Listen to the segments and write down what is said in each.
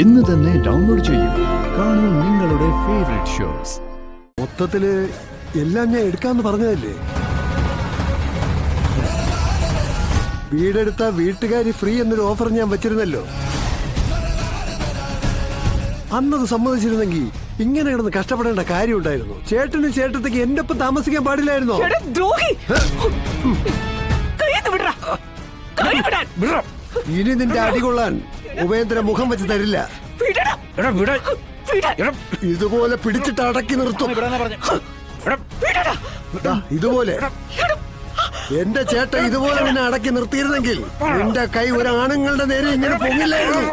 ഇന്ന് തന്നെ ഡൗൺലോഡ് ചെയ്യൂ. കാണൂ നിങ്ങളുടെ ഫേവറേറ്റ് ഷോസ്. മൊത്തത്തില് എല്ലാം ഞാൻ എടുക്കാന്ന് പറഞ്ഞതല്ലേ? വീടെടുത്ത വീട്ടുകാരി ഫ്രീ എന്നൊരു ഓഫർ ഞാൻ വെച്ചിരുന്നല്ലോ. അന്നത് സമ്മതിച്ചിരുന്നെങ്കിൽ ഇങ്ങനെ കിടന്ന് കഷ്ടപ്പെടേണ്ട കാര്യം ഉണ്ടായിരുന്നു. ചേട്ടനും ചേട്ടത്തേക്ക് എന്റെ ഒപ്പം താമസിക്കാൻ പാടില്ലായിരുന്നോ? ഇനി നിന്റെ അടികൊള്ളാൻ ഉപേന്ദ്ര മുഖം വെച്ച് തരില്ല. ഇതുപോലെ പിടിച്ചിട്ട് അടക്കി നിർത്തും. ഇതുപോലെ എന്റെ ചേട്ടൻ ഇതുപോലെ നിന്നെ അടക്കി നിർത്തിയിരുന്നെങ്കിൽ നിന്റെ കൈ ഒരു ആണുങ്ങളുടെ നേരെ ഇങ്ങനെ പൊങ്ങില്ലായിരുന്നു.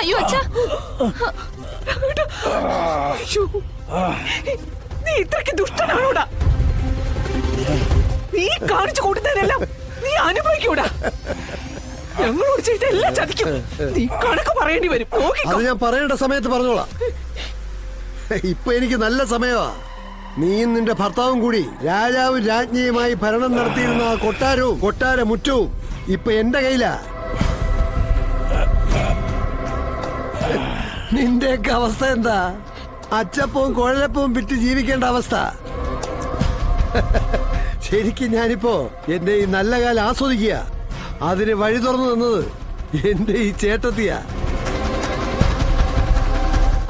അയ്യോ അച്ഛാ, നീ ഇത്രയ്ക്ക് ദുഷ്ടനാണോടാ? നീ കാണിച്ചു കൂട്ടുന്നതിനെല്ലാം നീ അനുഭവിക്കൂടാ. ഞങ്ങളോട് ചെയ്ത എല്ലാം ചതിക്കും. നീ കണക്ക് പറയേണ്ടി വരും. അത് ഞാൻ പറയേണ്ട സമയത്ത് പറഞ്ഞോളാം. ഇപ്പൊ എനിക്ക് നല്ല സമയമാ. നീയും നിന്റെ ഭർത്താവും കൂടി രാജാവും രാജ്ഞിയുമായി ഭരണം നടത്തിയിരുന്ന ആ കൊട്ടാരവും കൊട്ടാര മുറ്റവും ഇപ്പൊ എന്റെ കയ്യിലാ. നിന്റെയൊക്കെ അവസ്ഥ എന്താ? അച്ചപ്പവും കുഴലപ്പവും വിറ്റ് ജീവിക്കേണ്ട അവസ്ഥ. ശരിക്കും ഞാനിപ്പോ എന്റെ ഈ നല്ല കാലം ആസ്വദിക്കുക. അതിന് വഴി തുറന്നു തന്നത് എന്റെ ഈ ചേട്ടത്തിയാ.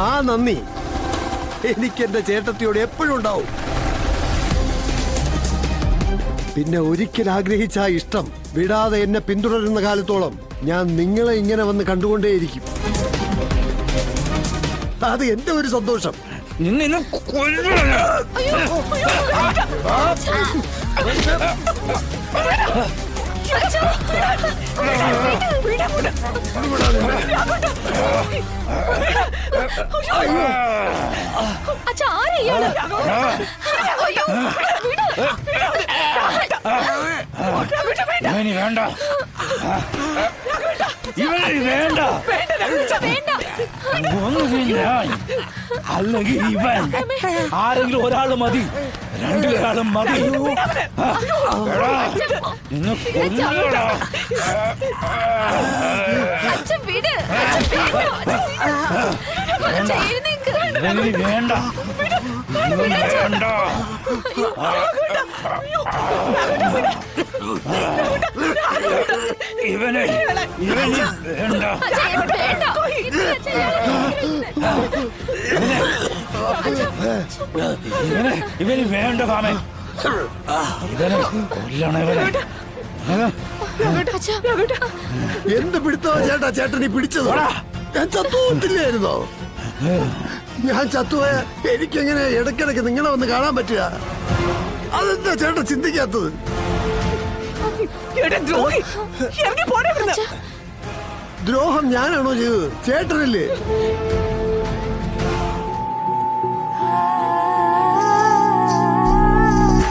ആ നന്ദി എനിക്ക് എന്റെ ചേട്ടത്തിയോട് എപ്പോഴും ഉണ്ടാവും. പിന്നെ ഒരിക്കൽ ആഗ്രഹിച്ച ആ ഇഷ്ടം വിടാതെ എന്നെ പിന്തുടരുന്ന കാലത്തോളം ഞാൻ നിങ്ങളെ ഇങ്ങനെ വന്ന് കണ്ടുകൊണ്ടേയിരിക്കും. അത് എന്റെ ഒരു സന്തോഷം. അച്ഛാ, ആരെയാണ്? ഇവന് വേണ്ട, ഇവന് വേണ്ട, അല്ലെങ്കിൽ ഇവൻ ആരെങ്കിലും ഒരാള് മതി, രണ്ടുപേരാളും മതി. നിങ്ങൾ കൊല്ലടാ. ഇവന് വേണ്ട, ഇവന് വേണ്ട. ഇവന് ഇവന് വേണ്ട. ഇവന് വേണ്ട കാമേ. ഇവനെ കൊല്ലണം. എന്ത് പിടുത്തോ ചേട്ടാ ചേട്ടൻ ഈ പിടിച്ചത്? ഞാൻ ചത്തുപോത്തില്ലായിരുന്നോ? ഞാൻ ചത്തുപോയ എനിക്കെങ്ങനെ ഇടയ്ക്കിടയ്ക്ക് നിങ്ങളെ വന്ന് കാണാൻ പറ്റുക? അതെന്താ ചേട്ടൻ ചിന്തിക്കാത്തത്? ദ്രോഹം ദ്രോഹം ഞാനാണോ ചെയ്തത്? ചേട്ടനല്ലേ?